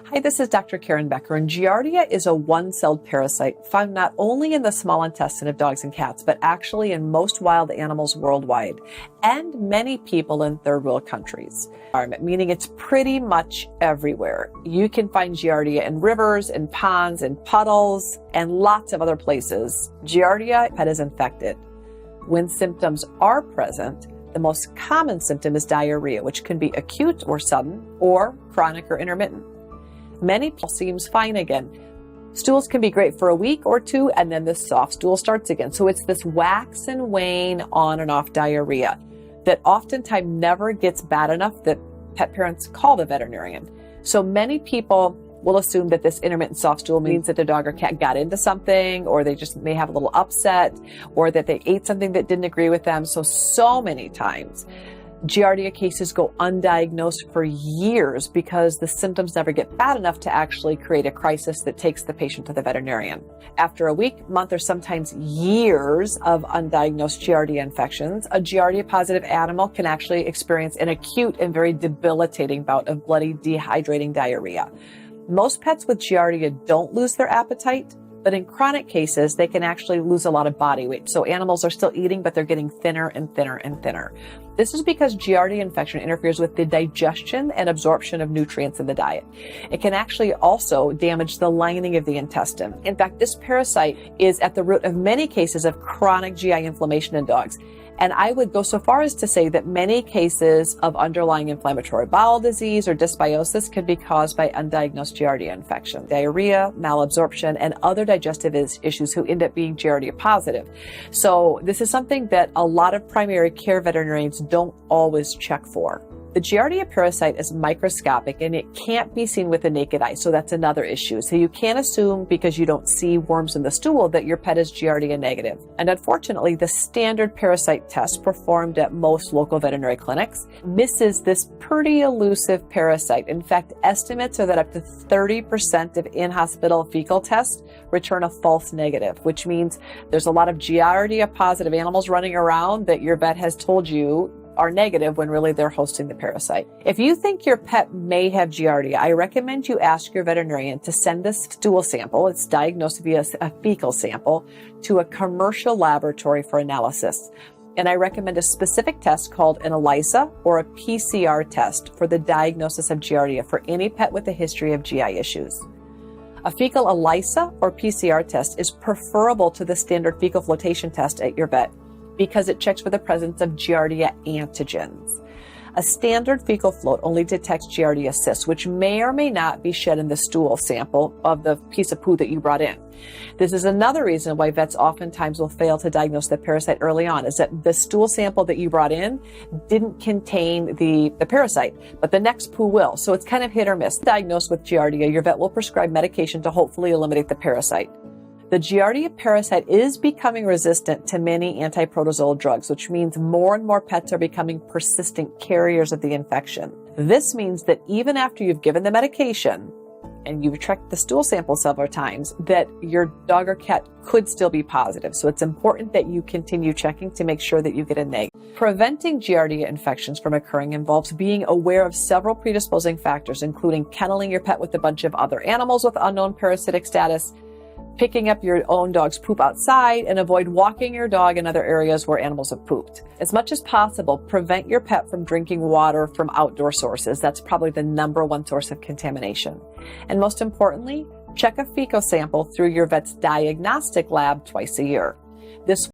Hi, this is Dr. Karen Becker, and Giardia is a one-celled parasite found not only in the small intestine of dogs and cats, but actually in most wild animals worldwide and many people in third world countries. Meaning it's pretty much everywhere. You can find Giardia in rivers, in ponds, in puddles, and lots of other places. Giardia pet is infected. When symptoms are present, the most common symptom is diarrhea, which can be acute or sudden, or chronic or intermittent. Many people seems fine again. Stools can be great for a week or two, and then the soft stool starts again. So it's this wax and wane on and off diarrhea that oftentimes never gets bad enough that pet parents call the veterinarian. So many people will assume that this intermittent soft stool means that the dog or cat got into something, or they just may have a little upset, or that they ate something that didn't agree with them. So many times Giardia cases go undiagnosed for years because the symptoms never get bad enough to actually create a crisis that takes the patient to the veterinarian. After a week, month, or sometimes years of undiagnosed Giardia infections, a Giardia positive animal can actually experience an acute and very debilitating bout of bloody, dehydrating diarrhea. Most pets with Giardia don't lose their appetite, but in chronic cases, they can actually lose a lot of body weight. So animals are still eating, but they're getting thinner and thinner and thinner. This is because Giardia infection interferes with the digestion and absorption of nutrients in the diet. It can actually also damage the lining of the intestine. In fact, this parasite is at the root of many cases of chronic GI inflammation in dogs. And I would go so far as to say that many cases of underlying inflammatory bowel disease or dysbiosis can be caused by undiagnosed Giardia infection, diarrhea, malabsorption, and other digestive issues who end up being Giardia positive. So this is something that a lot of primary care veterinarians don't always check for. The Giardia parasite is microscopic and it can't be seen with the naked eye, so that's another issue. So you can't assume because you don't see worms in the stool that your pet is Giardia negative. And unfortunately, the standard parasite test performed at most local veterinary clinics misses this pretty elusive parasite. In fact, estimates are that up to 30% of in-hospital fecal tests return a false negative, which means there's a lot of Giardia positive animals running around that your vet has told you are negative when really they're hosting the parasite. If you think your pet may have Giardia, I recommend you ask your veterinarian to send a stool sample, it's diagnosed via a fecal sample, to a commercial laboratory for analysis. And I recommend a specific test called an ELISA or a PCR test for the diagnosis of Giardia for any pet with a history of GI issues. A fecal ELISA or PCR test is preferable to the standard fecal flotation test at your vet, because it checks for the presence of Giardia antigens. A standard fecal float only detects Giardia cysts, which may or may not be shed in the stool sample of the piece of poo that you brought in. This is another reason why vets oftentimes will fail to diagnose the parasite early on, is that the stool sample that you brought in didn't contain the parasite, but the next poo will. So it's kind of hit or miss. Diagnosed with Giardia, your vet will prescribe medication to hopefully eliminate the parasite. The Giardia parasite is becoming resistant to many antiprotozoal drugs, which means more and more pets are becoming persistent carriers of the infection. This means that even after you've given the medication and you've checked the stool sample several times, that your dog or cat could still be positive. So it's important that you continue checking to make sure that you get a negative. Preventing Giardia infections from occurring involves being aware of several predisposing factors, including kenneling your pet with a bunch of other animals with unknown parasitic status, picking up your own dog's poop outside, and avoid walking your dog in other areas where animals have pooped. As much as possible, prevent your pet from drinking water from outdoor sources. That's probably the number one source of contamination. And most importantly, check a fecal sample through your vet's diagnostic lab twice a year. This